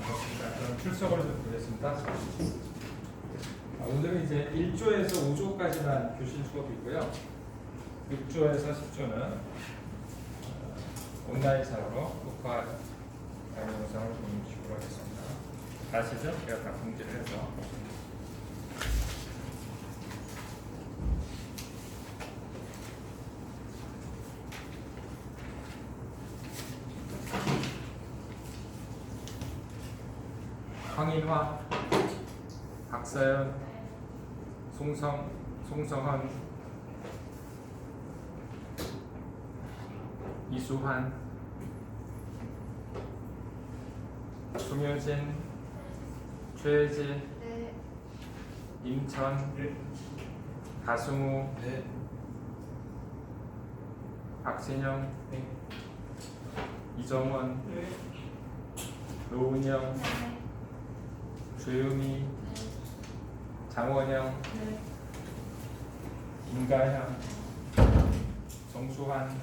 반갑습니다. 그럼 출석을 좀 보겠습니다. 오늘은 이제 1조에서 5조까지만 교실 수업이고요. 6조에서 10조는 온라인상으로 녹화 강의 영상을 공유식으로 하겠습니다. 아시죠? 제가 다 공지를 해서. 황인화, 박사연, 송성헌, 이수환, 송효진, 최혜지, 네. 임천, 가승우, 네. 박진영, 네. 이정원, 네. 노은영, 네. 조유미, 장원영, 네. 임가향, 정수환,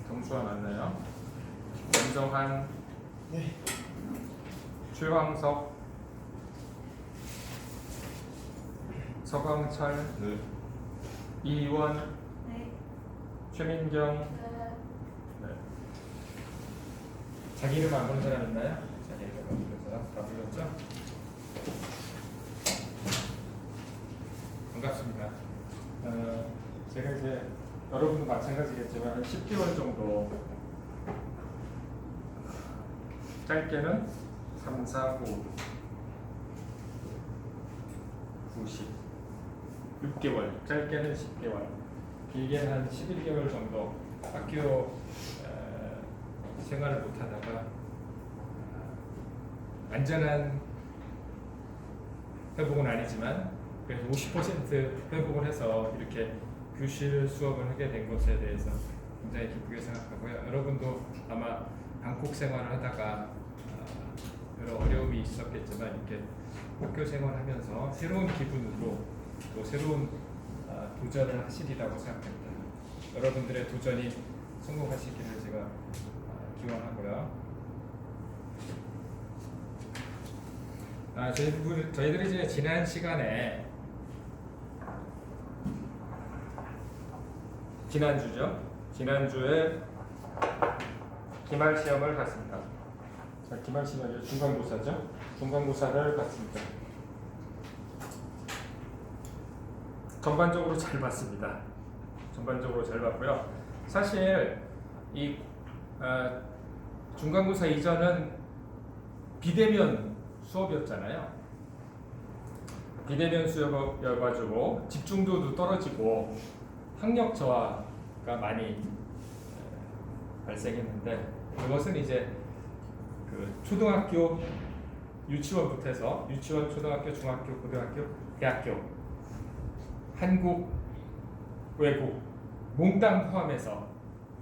정수환 맞나요? 권정환, 네. 최황석, 서광철, 네. 이희원, 네. 최민경. 네. 네. 자기 이름 안 부른 사람 있나요? 자기 이름 안 부른 사람 다 불렀죠? 반갑습니다. 제가 이제 여러분도 마찬가지겠지만 한 10개월 정도 짧게는 3, 4, 5, 9, 10 6개월, 짧게는 10개월, 길게는 한 11개월 정도 학교 생활을 못하다가 완전한 회복은 아니지만 그래서 50% 회복을 해서 이렇게 교실 수업을 하게 된 것에 대해서 굉장히 기쁘게 생각하고요. 여러분도 아마 방콕 생활을 하다가 여러 어려움이 있었겠지만 이렇게 학교 생활하면서 새로운 기분으로 또 새로운 도전을 하시리라고 생각합니다. 여러분들의 도전이 성공하시기를 제가 기원하고요. 저희들이 이제 지난 시간에 지난주에 기말 시험을 봤습니다. 자, 기말 시험은 중간고사죠. 중간고사를 봤습니다. 전반적으로 잘 봤습니다. 전반적으로 잘 봤고요. 사실 이 중간고사 이전은 비대면 수업이었잖아요. 비대면 수업이어가지고 집중도도 떨어지고 학력 저하가 많이 발생했는데 그것은 이제 그 초등학교 유치원부터 해서 유치원, 초등학교, 중학교, 고등학교, 대학교, 한국, 외국 몽땅 포함해서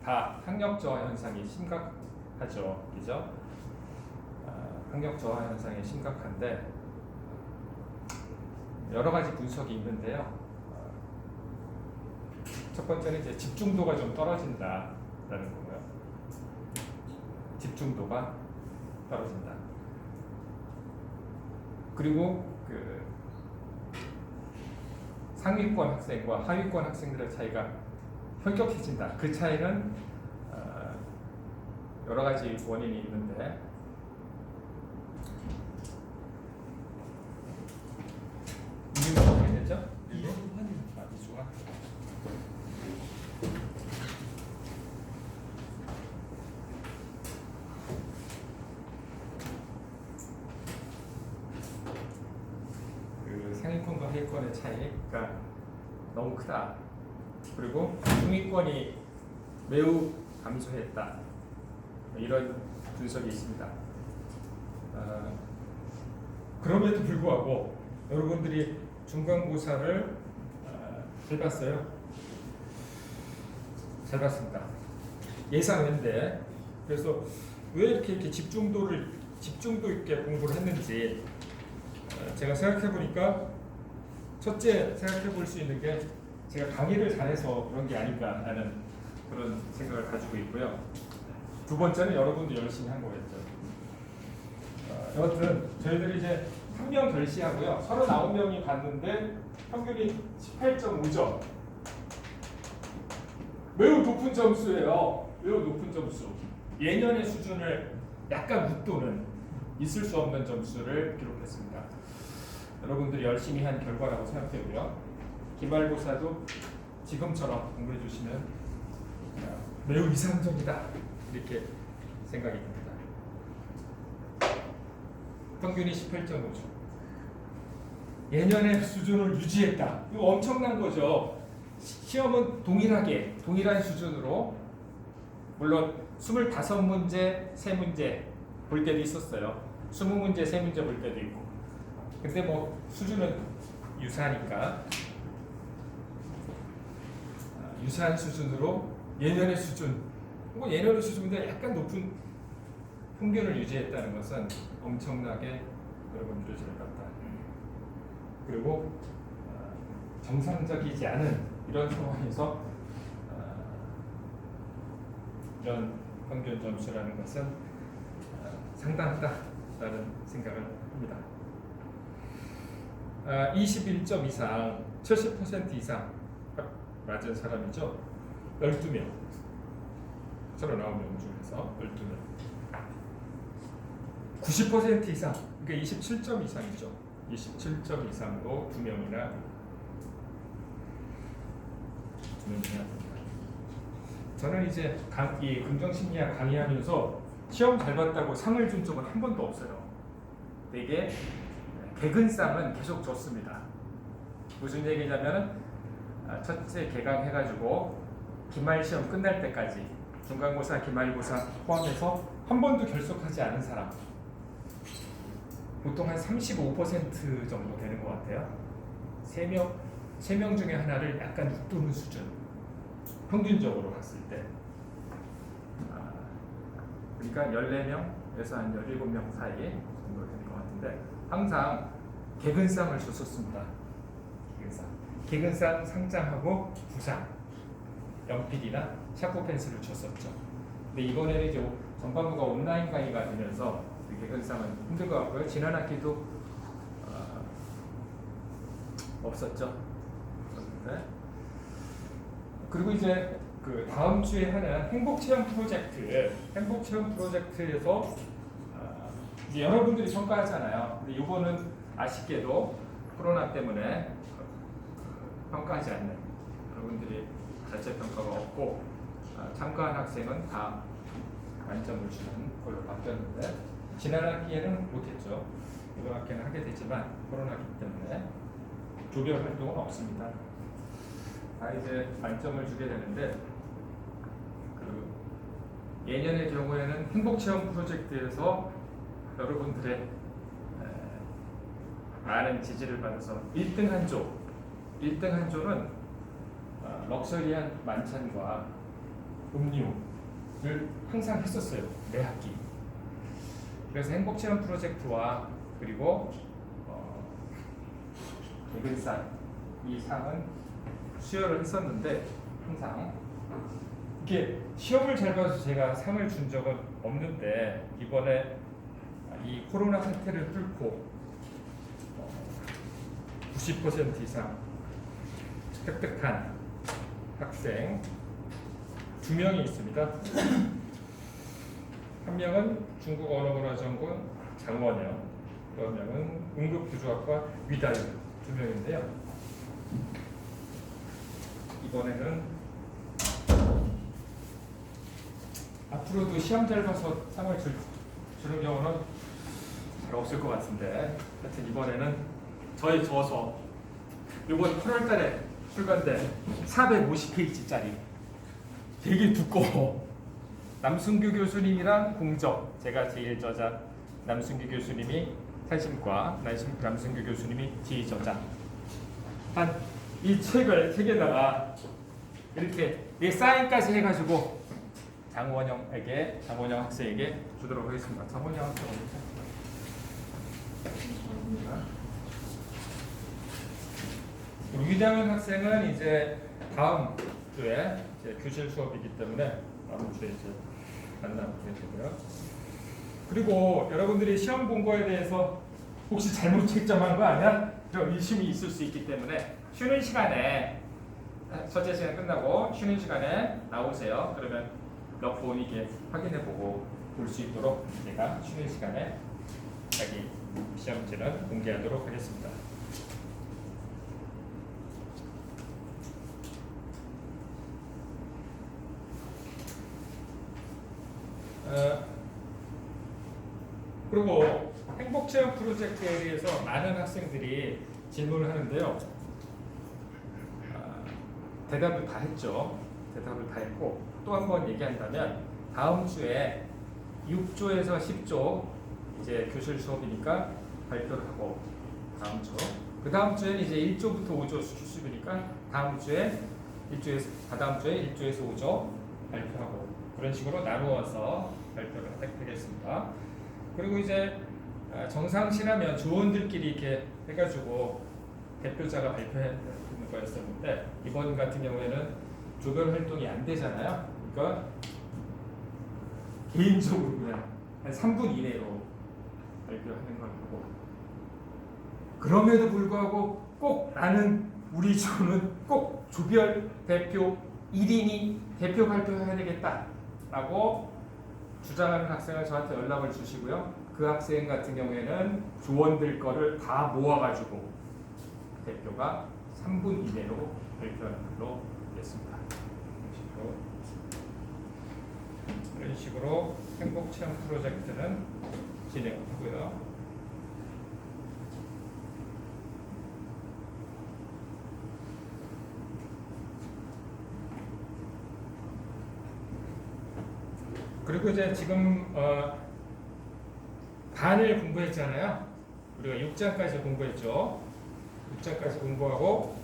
다 학력 저하 현상이 심각하죠, 그죠? 학력 저하 현상이 심각한데 여러 가지 분석이 있는데요. 첫 번째는 이제 집중도가 좀 떨어진다라는 거고요. 집중도가 떨어진다. 그리고 그 상위권 학생과 하위권 학생들의 차이가 현격해진다. 그 차이는 여러 가지 원인이 있는데 이유가 어떻게 되죠? 이유가 그 상위권과 하위권의 차이가 너무 크다. 그리고 중위권이 매우 감소했다. 이런 분석이 있습니다. 그럼에도 불구하고 여러분들이 중간고사를 잘 봤어요? 잘 봤습니다. 예상인데 그래서 왜 이렇게 집중도 있게 공부를 했는지 제가 생각해 보니까 첫째 생각해 볼 수 있는 게 제가 강의를 잘해서 그런 게 아닌가 하는 그런 생각을 가지고 있고요. 두 번째는 여러분도 열심히 한 거겠죠. 여하튼 저희들이 이제 한 명 결시하고요. 39명이 봤는데 평균이 18.5점. 매우 높은 점수예요. 매우 높은 점수. 예년의 수준을 약간 웃도는 있을 수 없는 점수를 기록했습니다. 여러분들이 열심히 한 결과라고 생각되고요. 기말고사도 지금처럼 공부해 주시면 매우 이상적이다 이렇게 생각이 듭니다. 평균이 18.5점. 예년의 수준을 유지했다. 이거 엄청난 거죠. 시험은 동일한 수준으로 물론 25문제 3문제 볼 때도 있었어요. 20문제 3문제 볼 때도 있고. 근데 뭐 수준은 유사하니까 유사한 수준으로 예년의 수준 혹은 예년의 수준보다 약간 높은 평균을 유지했다는 것은 엄청나게 여러분들을 잘 봤다. 그리고 정상적이지 않은 이런 상황에서 이런 평균 점수라는 것은 상당하다라는 생각을 합니다. 21점 이상, 70% 이상 맞은 사람이죠. 12명. 39명 중에서 12명. 90% 이상, 그러니까 27점 이상이죠. 27점 이상으로 2명이나 됩니다. 저는 이제 이 긍정심리학 강의하면서 시험 잘 봤다고 상을 준 적은 한 번도 없어요. 되게 개근상은 계속 줬습니다. 무슨 얘기냐면은 첫째 개강해가지고 기말 시험 끝날 때까지 중간고사, 기말고사 포함해서 한 번도 결석하지 않은 사람 보통 한 35% 정도 되는 것 같아요. 3명 중에 하나를 약간 웃도는 수준. 평균적으로 봤을 때. 그러니까 14명에서 한 17명 사이 정도 되는 것 같은데 항상 개근상을 줬었습니다. 개근상 상장하고 부상, 연필이나 샤프 펜슬을 줬었죠. 근데 이번에는 이제 전반부가 온라인 강의가 되면서 개근상은 힘든 것 같고요. 지난 학기도 없었죠. 그리고 이제 그 다음 주에 하는 행복체험 프로젝트에서 이제 여러분들이 평가하잖아요. 근데 이거는 아쉽게도 코로나 때문에 평가하지 않는 여러분들이 자체 평가가 없고 참가한 학생은 다 만점을 주는 걸로 바뀌었는데 지난 학기에는 못했죠. 이번 학기에는 하게 되지만 코로나기 때문에 조별 활동은 없습니다. 다 이제 만점을 주게 되는데 그 예년의 경우에는 행복체험 프로젝트에서 여러분들의 많은 지지를 받아서 1등 한 조는 럭셔리한 만찬과 음료를 항상 했었어요. 매 학기. 그래서 행복체험 프로젝트와 그리고 개근상 이 상은 수여를 했었는데 항상 이게 시험을 잘 봐서 제가 상을 준 적은 없는데 이번에 이 코로나 사태를 뚫고 90% 이상 획득한 학생 2명이 있습니다. 한 명은 중국 언어문화전공 장원영, 또 한 명은 응급구조학과 위다유 2명인데요. 이번에는 앞으로도 시험 잘 봐서 상을 주는 경우는 잘 없을 것 같은데 하여튼 이번에는 저희 저서 이번 8월달에 출간된 450페이지짜리 되게 두꺼워 남순규 교수님이랑 공적, 제가 제1저자, 남순규 교수님이 사심과, 남순규 교수님이 제2저자. 한 이 책을 책에다가 이렇게 사인까지 해가지고 장원영 학생에게 주도록 하겠습니다. 장원영 학생 어디 있어요? 유대현 학생은 이제 다음 주에 이제 교실 수업이기 때문에 다음 주에 이제 만나게 되고요. 그리고 여러분들이 시험 본 거에 대해서 혹시 잘못 채점한 거 아니야? 이런 의심이 있을 수 있기 때문에 쉬는 시간에, 첫째 시간 끝나고 쉬는 시간에 나오세요. 그러면 몇 번 이게 확인해보고 볼 수 있도록 제가 쉬는 시간에 자기 시험지를 공개하도록 하겠습니다. 그리고 행복체험 프로젝트에 대해서 많은 학생들이 질문을 하는데요. 대답을 다 했죠. 대답을 다 했고 또 한 번 얘기한다면 다음 주에 6조에서 10조 이제 교실 수업이니까 발표를 하고 다음 주, 그 다음 주에는 이제 1조부터 5조 수업이니까 다음 주에 1조에서 5조 발표하고 그런 식으로 나누어서 발표를 하겠습니다. 그리고 이제 정상시라면 조원들끼리 이렇게 해가지고 대표자가 발표하는 거였었는데 이번 같은 경우에는 조별 활동이 안 되잖아요. 그러니까 개인적으로 그냥 한 3분 이내로 발표하는 걸 보고 그럼에도 불구하고 꼭 나는 우리 조는 꼭 조별 대표 1인이 대표 발표해야 되겠다라고 주장하는 학생을 저한테 연락을 주시고요. 그 학생 같은 경우에는 조원들 거를 다 모아가지고 대표가 3분 이내로 발표하는 걸로 하겠습니다. 이런 식으로 행복체험 프로젝트는 진행하고요. 그리고 이제 지금 반을 공부했잖아요. 우리가 6장까지 공부했죠. 6장까지 공부하고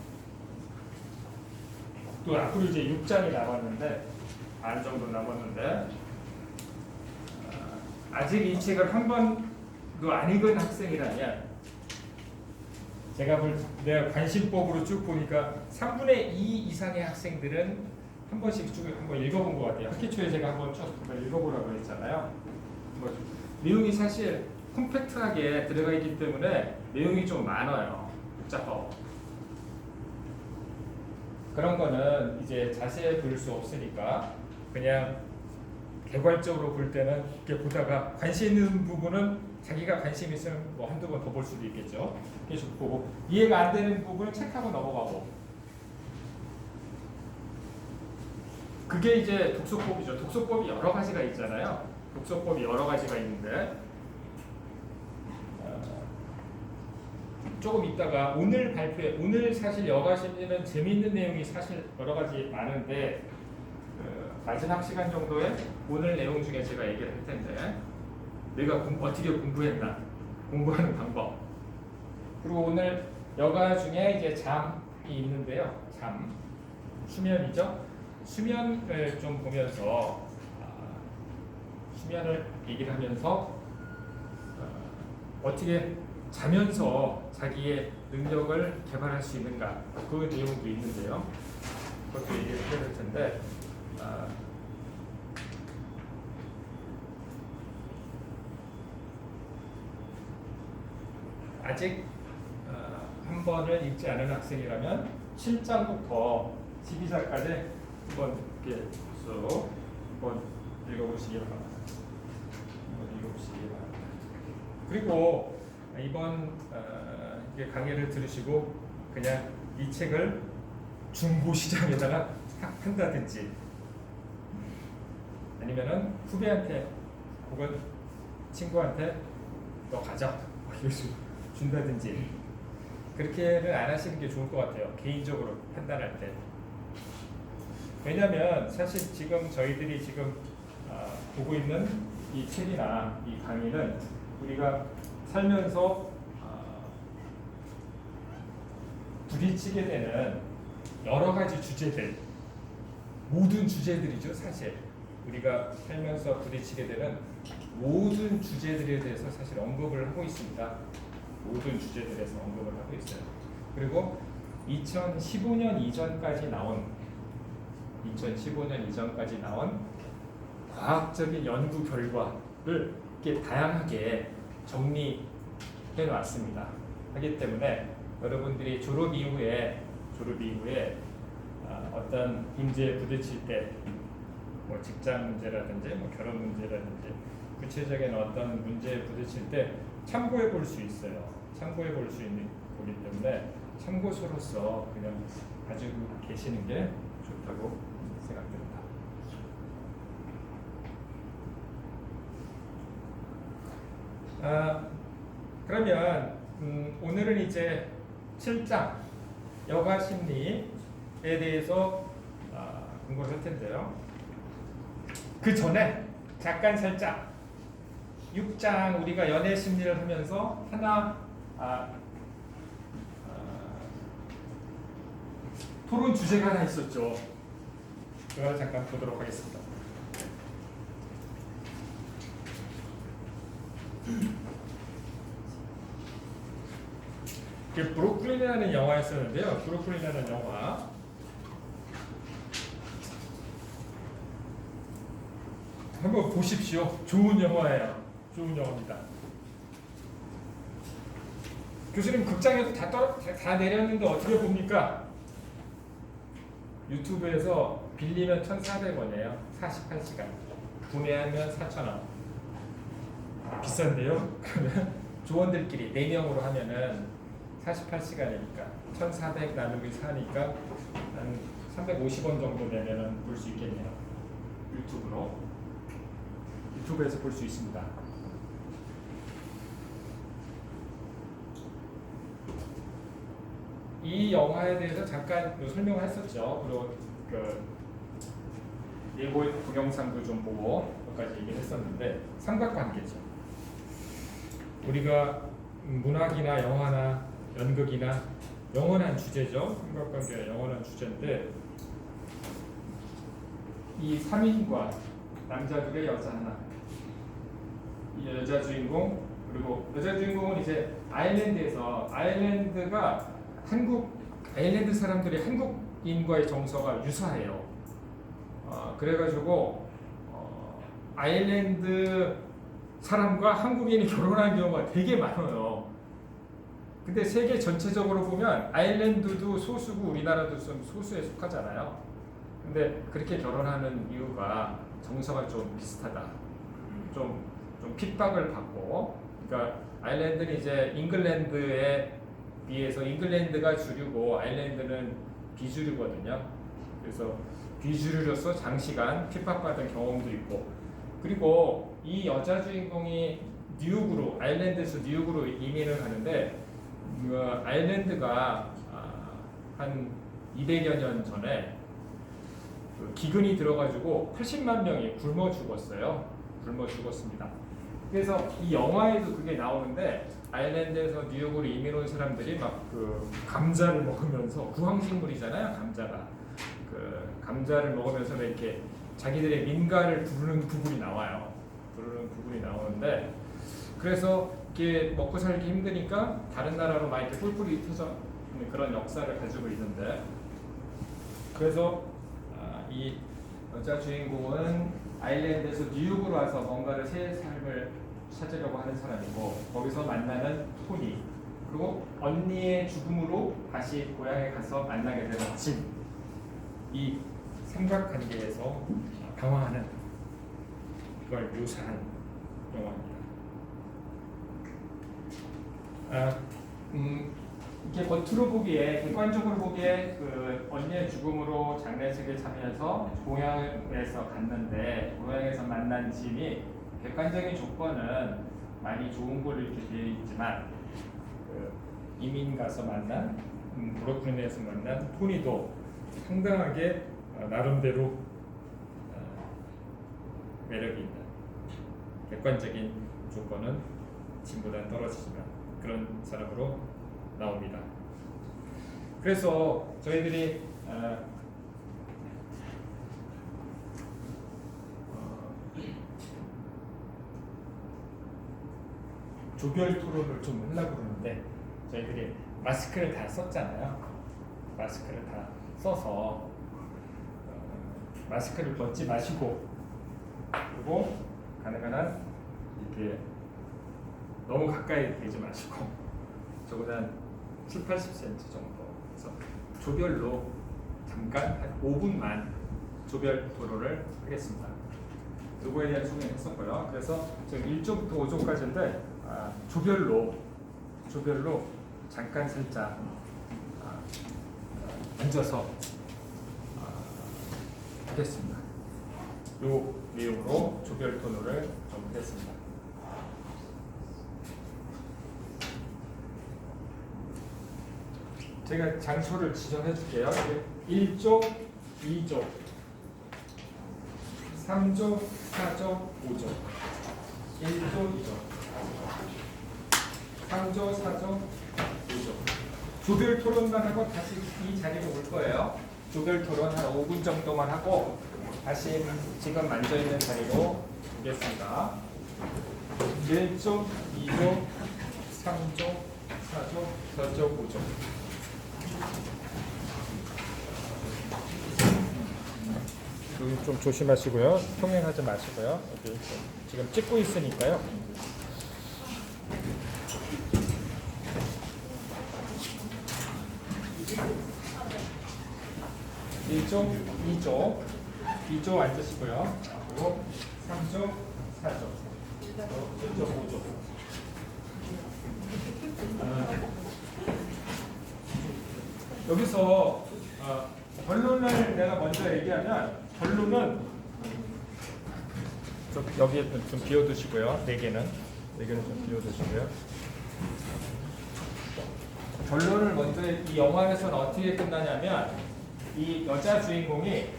또 앞으로 이제 6장이 남았는데 반 정도 남았는데 아직 이 책을 한 번도 안 읽은 학생이라면 내가 관심법으로 쭉 보니까 3분의 2 이상의 학생들은 한 번씩 쭉 한번 읽어본 것 같아요. 학기 초에 제가 한번 쭉 읽어보라고 했잖아요. 내용이 사실 컴팩트하게 들어가 있기 때문에 내용이 좀 많아요. 복잡하고. 그런 거는 이제 자세히 볼 수 없으니까 그냥 개괄적으로 볼 때는 이렇게 보다가 관심 있는 부분은 자기가 관심 있으면 뭐 한두 번 더 볼 수도 있겠죠. 계속 보고 이해가 안 되는 부분은 체크하고 넘어가고 그게 이제 독서법이죠. 독서법이 여러 가지가 있잖아요. 독서법이 여러 가지가 있는데 조금 있다가 오늘 발표회, 오늘 사실 여가심리는 재미있는 내용이 사실 여러 가지 많은데 마지막 시간 정도에 오늘 내용 중에 제가 얘기를 할 텐데 내가 어떻게 공부했나, 공부하는 방법. 그리고 오늘 여가 중에 이제 잠이 있는데요. 잠, 수면이죠. 수면을 좀 보면서 수면을 얘기를 하면서 어떻게 자면서 자기의 능력을 개발할 수 있는가 그 내용도 있는데요. 그것도 얘기를 해야 될 텐데 아직 한 번을 읽지 않은 학생이라면 7장부터 12장까지 한번 이렇게 쭉 한번 읽어보시기 바랍니다. 그리고 이번 강의를 들으시고 그냥 이 책을 중고 시장에다가 한다든지 아니면은 후배한테 혹은 친구한테 너 가져 이렇게 준다든지 그렇게는 안 하시는 게 좋을 것 같아요. 개인적으로 판단할 때. 왜냐하면 사실 지금 저희들이 지금 보고 있는 이 책이나 이 강의는 우리가 살면서 부딪히게 되는 여러 가지 주제들, 모든 주제들이죠. 사실 우리가 살면서 부딪히게 되는 모든 주제들에 대해서 사실 언급을 하고 있습니다. 모든 주제들에서 언급을 하고 있어요. 그리고 2015년 이전까지 나온 과학적인 연구 결과를 이렇게 다양하게 정리해 놨습니다. 하기 때문에 여러분들이 졸업 이후에 어떤 문제에 부딪힐 때, 뭐 직장 문제라든지 뭐 결혼 문제라든지 구체적인 어떤 문제에 부딪힐 때 참고해 볼 수 있어요. 참고해 볼 수 있는 거기 때문에 참고서로서 그냥 가지고 계시는 게 좋다고 생각됩니다. 그러면 오늘은 이제 7장 여가 심리에 대해서 공부를 할 텐데요. 그 전에 잠깐 살짝 6장 우리가 연애 심리를 하면서 하나 토론 주제가 하나 있었죠. 그걸 잠깐 보도록 하겠습니다. 브루클린이라는 영화였었는데요. 브루클린이라는 영화. 한번 보십시오. 좋은 영화예요. 좋은 영화입니다. 교수님 극장에서 다 내렸는데 어떻게 봅니까? 유튜브에서 빌리면 1,400원이에요. 48시간. 구매하면 4,000원. 비싼데요? 그러면 조원들끼리 4명으로 하면은 48시간이니까 1,400 나누기 4니까 한 350원 정도 되면은 볼 수 있겠네요. 유튜브에서 볼 수 있습니다. 이 영화에 대해서 잠깐 설명을 했었죠. 그리고 예고 동영상도 좀 보고 몇 가지 얘기를 했었는데 삼각관계죠. 우리가 문학이나 영화나 연극이나 영원한 주제죠. 삼각관계가 영원한 주제인데 이 3인과 남자 둘에 여자 하나, 이 여자 주인공, 그리고 여자 주인공은 이제 아일랜드가 아일랜드 사람들이 한국인과의 정서가 유사해요. 그래가지고 아일랜드 사람과 한국인이 결혼하는 경우가 되게 많아요. 근데 세계 전체적으로 보면 아일랜드도 소수고 우리나라도 좀 소수에 속하잖아요. 근데 그렇게 결혼하는 이유가 정서가 좀 비슷하다. 좀 핍박을 받고, 그러니까 아일랜드는 이제 잉글랜드에 비해서 잉글랜드가 주류고 아일랜드는 비주류거든요. 그래서 비주류로서 장시간 핍박받은 경험도 있고, 그리고 이 여자 주인공이 아일랜드에서 뉴욕으로 이민을 가는데 아일랜드가 한 200여 년 전에 기근이 들어가지고 80만 명이 굶어 죽었습니다. 그래서 이 영화에도 그게 나오는데 아일랜드에서 뉴욕으로 이민 온 사람들이 막 감자를 먹으면서 구황식물이잖아요. 감자가 감자를 먹으면서 이렇게 자기들의 민가를 부르는 부분이 나오는데 그래서 이게 먹고 살기 힘드니까 다른 나라로 막 이렇게 뿔뿔이 흩어져 있는 그런 역사를 가지고 있는데, 그래서 이 여자 주인공은 아일랜드에서 뉴욕으로 와서 뭔가를 새 삶을 찾으려고 하는 사람이고, 거기서 만나는 토니, 그리고 언니의 죽음으로 다시 고향에 가서 만나게 되는 짐, 이 삼각관계에서 당황하는 그걸 묘사한 영화입니다. 이게 겉으로 보기에, 객관적으로 보기에 언니의 죽음으로 장례식에 참여해서 고향에서 갔는데 고향에서 만난 짐이 객관적인 조건은 많이 좋은 걸로 이렇게 되어 있지만 이민 가서 만난 브루클린에서 만난 토니도 상당하게 나름대로 매력이 있는 객관적인 조건은 진보다는 떨어지지만 그런 사람으로 나옵니다. 그래서 저희들이 조별 토론을 좀 하려고 그러는데 저희들이 마스크를 다 썼잖아요. 마스크를 다 써서 마스크를 벗지 마시고 그리고 가능한 이렇게 너무 가까이 되지 마시고 적어도 한 7, 80cm 정도 그래서 조별로 잠깐 한 5분만 조별 토론을 하겠습니다. 요거에 대한 소개했었고요. 그래서 지금 1조부터 5조까지인데 조별로 잠깐 살짝 앉아서 하겠습니다. 요 내용으로 조별 토론을 좀 하겠습니다. 제가 장소를 지정해 줄게요. 1조, 2조, 3조, 4조, 5조, 1조, 2조, 3조, 4조, 5조. 조별 토론만 하고 다시 이 자리로 올 거예요. 조별 토론 한 5분 정도만 하고 다시 지금 앉아 있는 자리로 오겠습니다. 1조, 2조, 3조, 4조, 4조, 5조. 여기 좀 조심하시고요. 통행하지 마시고요. 여기 지금 찍고 있으니까요. (1조) (2조) (2조) 앉으시고요. 그리고 (3조) (4조) (1조) (5조) 여기서 결론을 내가 먼저 얘기하면 결론은 여기에 좀 비워두시고요. 4개는 좀 비워두시고요. 결론을 먼저 이 영화에서는 어떻게 끝나냐면 이 여자 주인공이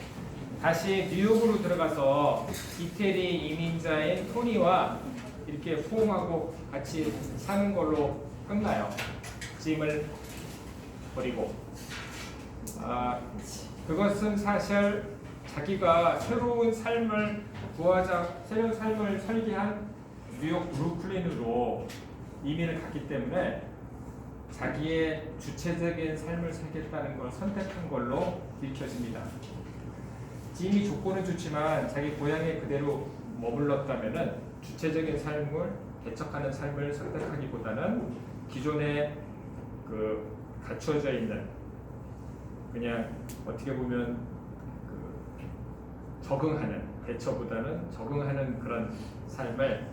다시 뉴욕으로 들어가서 이태리 이민자인 토니와 이렇게 호응하고 같이 사는 걸로 끝나요. 짐을 버리고. 그것은 사실 자기가 새로운 삶을 새로운 삶을 설계한 뉴욕 브루클린으로 이민을 갔기 때문에 자기의 주체적인 삶을 살겠다는 걸 선택한 걸로 읽혀집니다. 짐이 조건은 좋지만 자기 고향에 그대로 머물렀다면은 주체적인 삶을 개척하는 삶을 선택하기보다는 기존에 그 갖추어져 있는 그냥 어떻게 보면 적응하는 대처보다는 적응하는 그런 삶을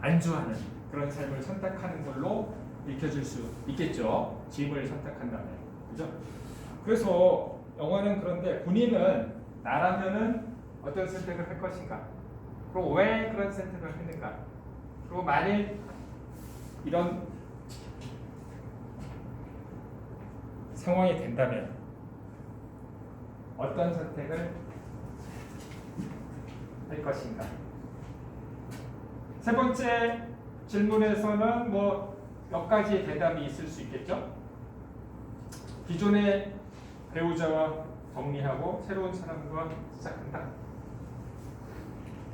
안주하는 그런 삶을 선택하는 걸로 읽혀질 수 있겠죠. 짐을 선택한다면, 그죠? 그래서 영화는 그런데 본인은 나라면은 어떤 선택을 할 것인가? 그리고 왜 그런 선택을 했는가? 그리고 만일 이런 상황이 된다면 어떤 선택을 할 것인가? 세 번째 질문에서는 뭐 몇 가지 대답이 있을 수 있겠죠? 기존의 배우자와 정리하고 새로운 사람과 시작한다.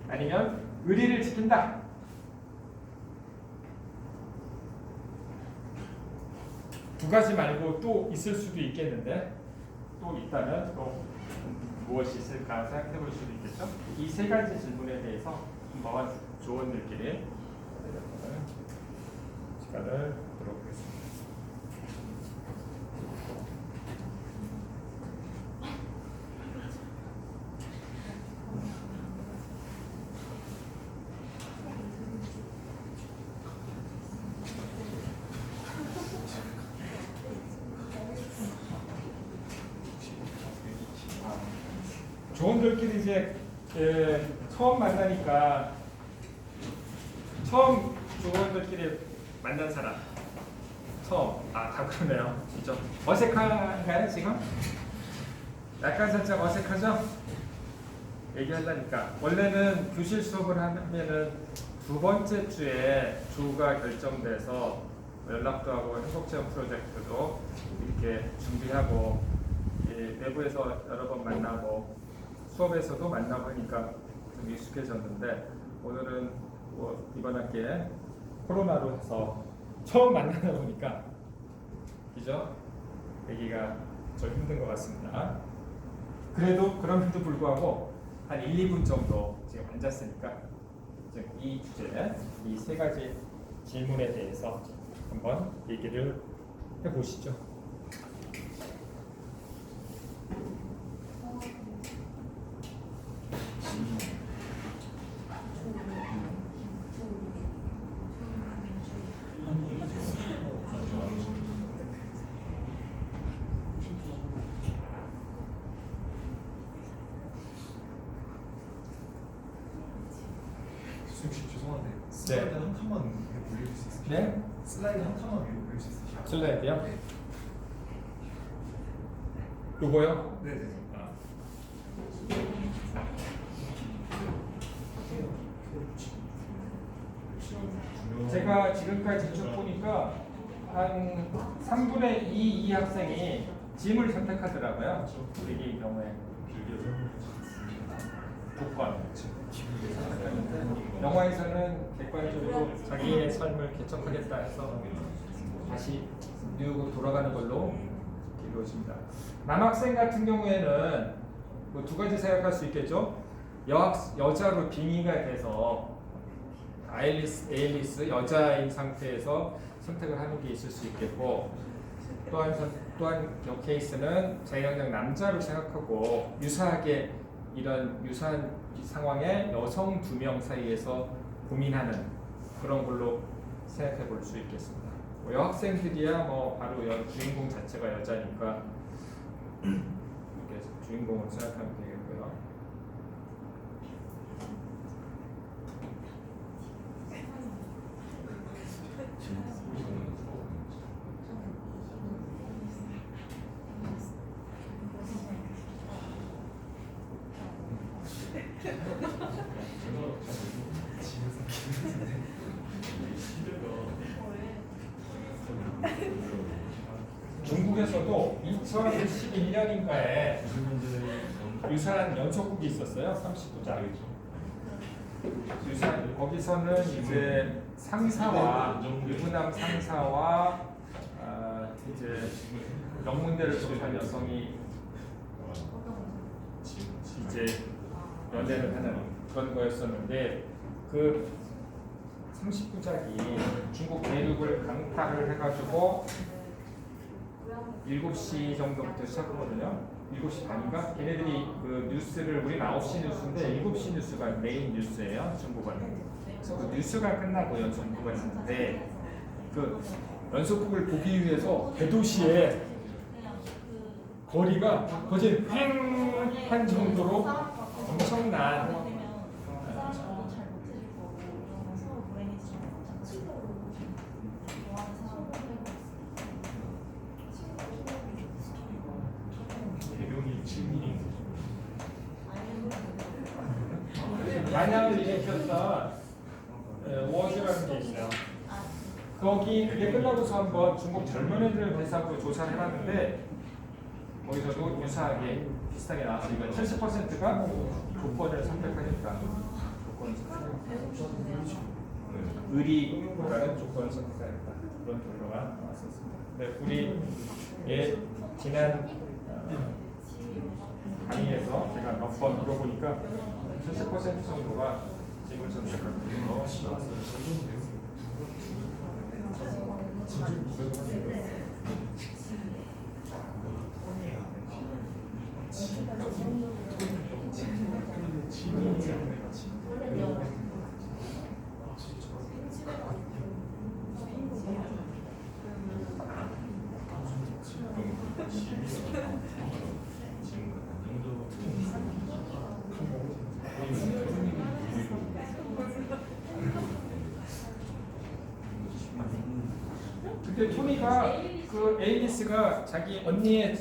아니면 의리를 지킨다. 두 가지 말고 또 있을 수도 있겠는데 또 있다면 또 무엇이 있을까 생각해 볼 수도 있겠죠? 이 세 가지 질문에 대해서 한번 조언들끼리 시간을 갖도록 하겠습니다. 조언들끼리 이제 처음 만나니까 처음 조언들끼리 만난 사람 처음 다 그러네요. 그죠? 어색한가요 지금? 약간 살짝 어색하죠? 얘기하려니까 원래는 교실 수업을 하면은 두 번째 주에 주가 결정돼서 연락도 하고 행복체험 프로젝트도 이렇게 준비하고 내부에서 여러 번 만나고 수업에서도 만나고 하니까 좀 익숙해졌는데 오늘은 뭐 이번 학기에 코로나로 해서 처음 만나다 보니까 그죠? 얘기가 좀 힘든 것 같습니다. 그래도 그럼에도 불구하고 한 1, 2분 정도 지금 앉았으니까 지금 이 주제, 이 세 가지 질문에 대해서 한번 얘기를 해보시죠. 혹시 죄송한데 슬라이드 한 칸만 위로 올릴 수 있으세요? 네? 슬라이드 한 칸만 위로 올릴 수 있으세요? 슬라이드요? 네. 요거요? 네네. 아. 제가 지금까지 쭉 보니까 한 3분의 2 학생이 짐을 선택하더라고요. 우리 경우에 조건. 영화에서는 객관적으로 자기의 삶을 개척하겠다 해서 다시 뉴욕으로 돌아가는 걸로 이루어집니다. 남학생 같은 경우에는 뭐 두 가지 생각할 수 있겠죠. 여자로 빙의가 돼서 에일리스 여자인 상태에서 선택을 하는 게 있을 수 있겠고 또한 이 케이스는 자기가 남자로 생각하고 유사하게 이런 유사한 상황에 여성 2명 사이에서 고민하는 그런 걸로 생각해 볼 수 있겠습니다. 뭐 여학생들이야 뭐 바로 주인공 자체가 여자니까 이렇게 주인공을 생각하면 되겠고요. 중국에서도 2011년인가에 유사한 연속극이 있었어요. 39장. 유사한 거기서는 이제 상사와 유부남 상사와 이제 영문대를 졸업한 여성이 이제 연애를 하는 그런 거였었는데 그 39작이 중국 대륙을 강타를 해가지고 7시 정도부터 시작하거든요. 7시 반인가? 걔네들이 그 뉴스를 우리는 9시 뉴스인데 7시 뉴스가 메인 뉴스예요. 중국은. 그래서 그 뉴스가 끝나고 연속극을 하는데 그 연속극을 보기 위해서 대도시에 거리가 거진 횡한 정도로 엄청난 반향을 일으켰던 워즈라는 게 있어요. 거기 그게 끝나고서 한번 중국 젊은 애들 대상으로 조사를 해봤는데 거기서도 유사하게 비슷하게 나왔으니까 70%가 조건을 선택하니까 조건을 선택하니까 의리보다는 조건을 선택하니까 그런 결과가 나왔었습니다. 네, 우리 지난 강의에서 제가 몇 번 물어보니까 70% 정도가 짐을 선택하는 걸로 나왔어요. 근데 토니가 그 에일리스가 자기 언니의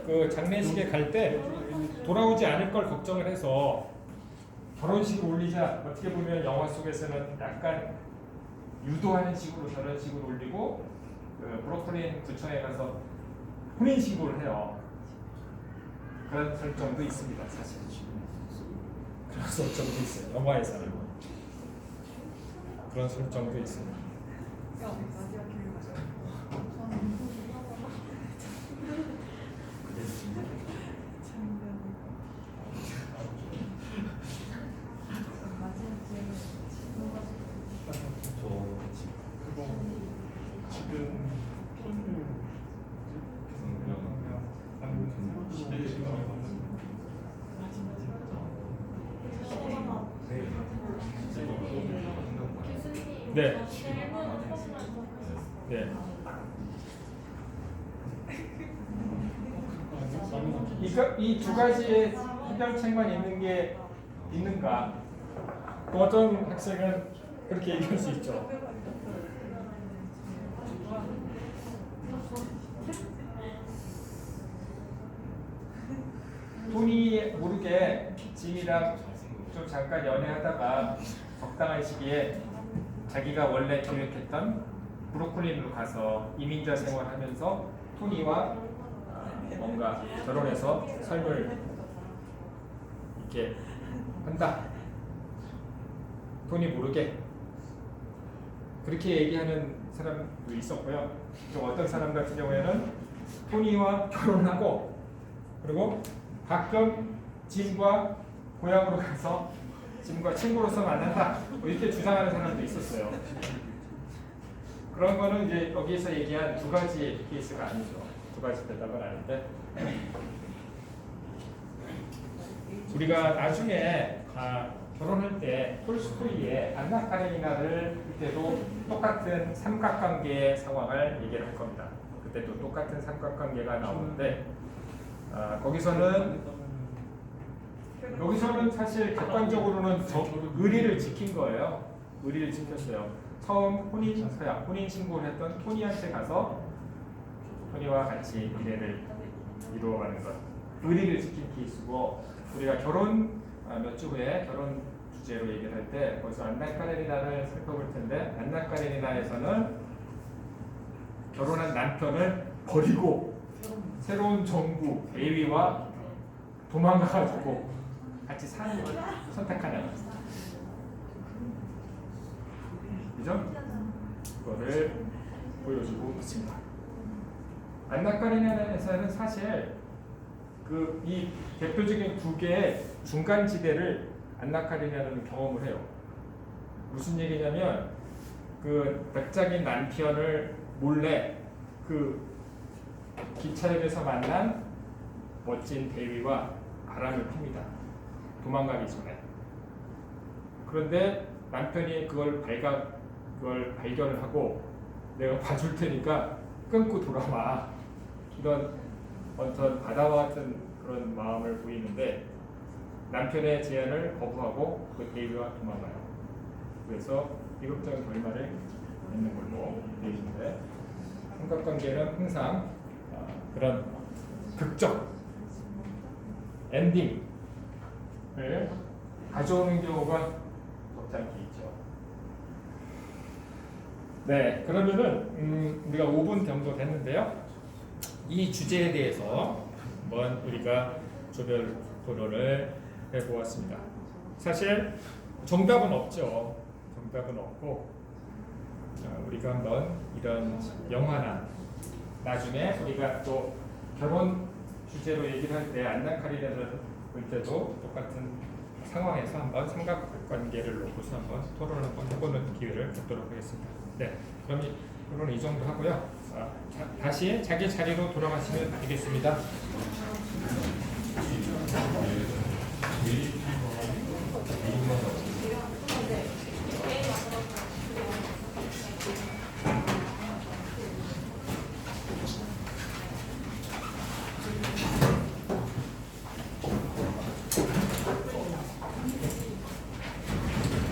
그 장례식에 갈 때 돌아오지 않을 걸 걱정을 해서 결혼식을 올리자 어떻게 보면 영화 속에서는 약간 유도하는 식으로 저런 식으로 올리고 그 브루클린 구청에 가서 혼인 신고를 해요. 그런 설정도 있습니다, 사실. 그런 설정도 있어요. 영화에서는 그런 설정도 있습니다. 네. 네. 이 두 가지의 해결책만 있는 게 있는가? 또 어떤 학생은 그렇게 얘기할 수 있죠. 돈이 모르게 짐이랑 좀 잠깐 연애하다가 적당한 시기에 자기가 원래 계획했던 브루클린으로 가서 이민자 생활하면서 토니와 뭔가 결혼해서 삶을 이렇게 한다. 토니 모르게 그렇게 얘기하는 사람도 있었고요. 또 어떤 사람 같은 경우에는 토니와 결혼하고 그리고 가끔 짐과 고향으로 가서 짐과 친구로서 만난다. 뭐 이렇게 주장하는 사람도 있었어요. 그런 거는 이제 여기서 얘기한 두 가지 케이스가 아니죠. 두 가지 대답은 아닌데 우리가 나중에 결혼할 때 톨스토이의 안나 카레니나를 그때도 똑같은 삼각관계의 상황을 얘기를 할 겁니다. 그때도 똑같은 삼각관계가 나오는데 여기서는 사실 객관적으로는 의리를 지킨 거예요. 의리를 지켰어요. 처음 혼인 신고를 했던 토니한테 가서 토니와 같이 미래를 이루어가는 것. 의리를 지킨 케이스고 우리가 결혼 몇 주 후에 결혼 주제로 얘기를 할 때 거기서 안나 카레니나를 살펴볼 텐데 안나 카레니나에서는 결혼한 남편을 버리고 새로운 정부 대위와 도망가가지고 같이 사는 걸 선택하는 그죠? 그거를 보여주고 있습니다. 안나 카레니나에서는 사실 이 대표적인 두 개의 중간 지대를 안나 카레니나는 경험을 해요. 무슨 얘기냐면 그 백작인 남편을 몰래 그 기차역에서 만난 멋진 대위와 바람을 핍니다. 도망가기 전에. 그런데 남편이 그걸 발견을 하고 내가 봐줄 테니까 끊고 돌아와. 이런 어떤 바다와 같은 그런 마음을 보이는데 남편의 제안을 거부하고 그 대위와 도망가요. 그래서 비극적인 결말을 맺는 걸로 되어 있는데 삼각관계는 항상 그런 극적 엔딩을 가져오는 경우가 적잖게 있죠. 네, 그러면은 우리가 5분 정도 됐는데요. 이 주제에 대해서 한번 우리가 조별 토론을 해보았습니다. 사실 정답은 없죠. 정답은 없고 우리가 한번 이런 영화나 나중에 우리가 또 결혼 주제로 얘기를 할 때 안나 카레니나를 볼 때도 똑같은 상황에서 한번 삼각관계를 놓고서 한번 토론을 한번 해보는 기회를 갖도록 하겠습니다. 네, 그럼 이 정도 하고요. 다시 자기 자리로 돌아가시면 되겠습니다.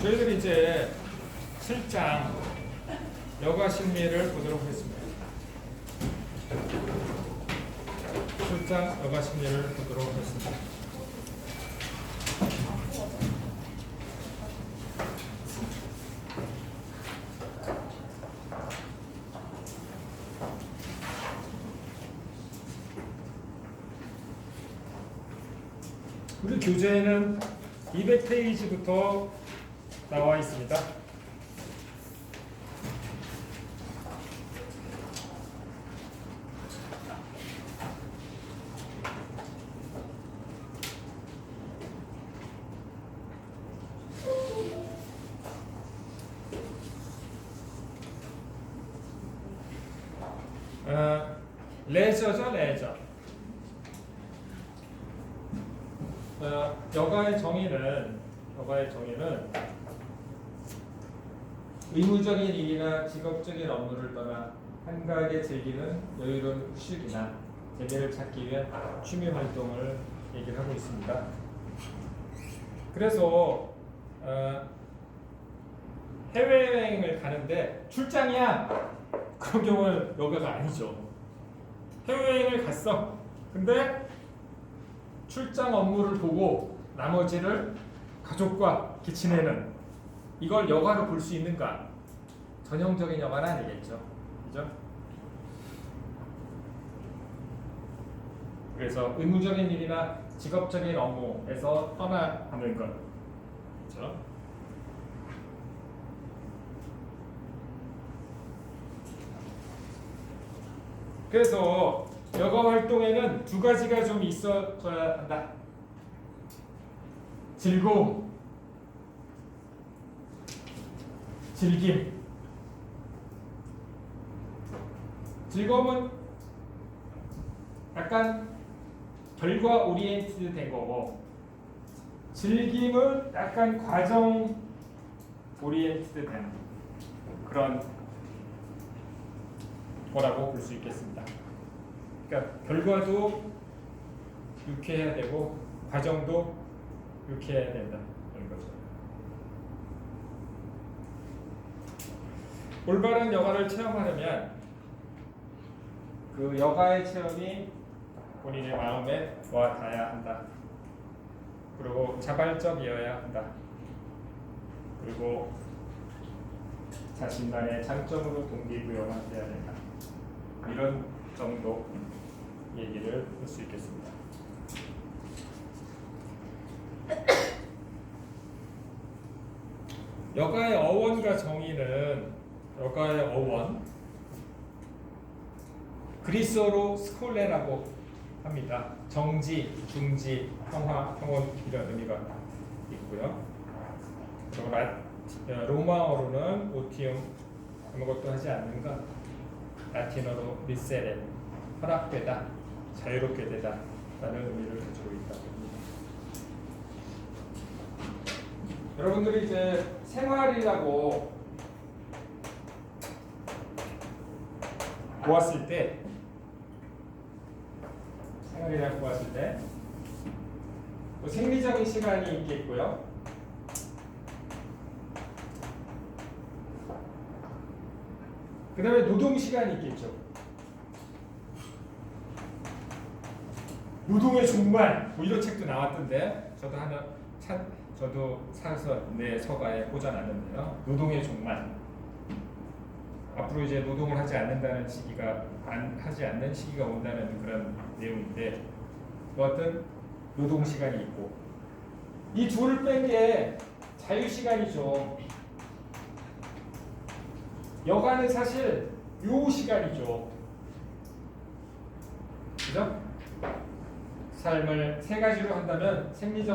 저희들이 이제 7장 여가 심리를 보도록 하겠습니다. 7장 여가 심리를 보도록 하겠습니다. 우리 교재에는 200페이지부터 나와 있습니다. 레저죠, 레저. 여가의 정의는 의무적인 일이나 직업적인 업무를 떠나 한가하게 즐기는 여유로운 휴식이나 재미를 찾기 위한 취미 활동을 얘기를 하고 있습니다. 그래서 해외여행을 가는데 출장이야. 그런 경우는 여가가 아니죠. 해외여행을 갔어. 근데 출장 업무를 보고 나머지를 가족과 같이 지내는 이걸 여가로 볼 수 있는가? 전형적인 여가는 아니겠죠. 그죠? 그래서 의무적인 일이나 직업적인 업무에서 떠나는 것. 그렇죠? 그래서 여가 활동에는 두 가지가 좀 있어줘야 한다. 즐거움, 즐김. 즐거움은 약간 결과 오리엔티드 된 거고, 즐김은 약간 과정 오리엔티드 된 그런 거라고 볼 수 있겠습니다. 그러니까 결과도 유쾌해야 되고 과정도 유쾌해야 된다 이런 거죠. 올바른 여가를 체험하려면 그 여가의 체험이 본인의 마음에 와 닿아야 한다. 그리고 자발적이어야 한다. 그리고 자신만의 장점으로 동기부여가 돼야 된다. 이런 정도 얘기를 할 수 있겠습니다. 여가의 어원과 정의는 여가의 어원 그리스어로 스콜레라고 합니다. 정지, 중지, 평화, 평온 이런 의미가 있고요. 그리고 로마어로는 오티움 아무것도 하지 않는 것, 라틴어로 리세레 허락되다, 자유롭게 되다 라는 의미를 가지고 있다고 합니다. 여러분들이 이제 생활이라고 보았을 때 뭐 생리적인 시간이 있겠고요. 그 다음에 노동 시간이 있겠죠. 노동의 종말 뭐 이런 책도 나왔던데 저도 사서 내 서가에 꽂아놨는데요. 노동의 종말. 앞으로 이제 노동을 하지 않는 시기가 온다는 그런 내용인데 어떤 노동 시간이 있고 이 둘을 뺀 게 자유 시간이죠. 여가는 사실 요 시간이죠. 그죠? 삶을 세 가지로 한다면 생리적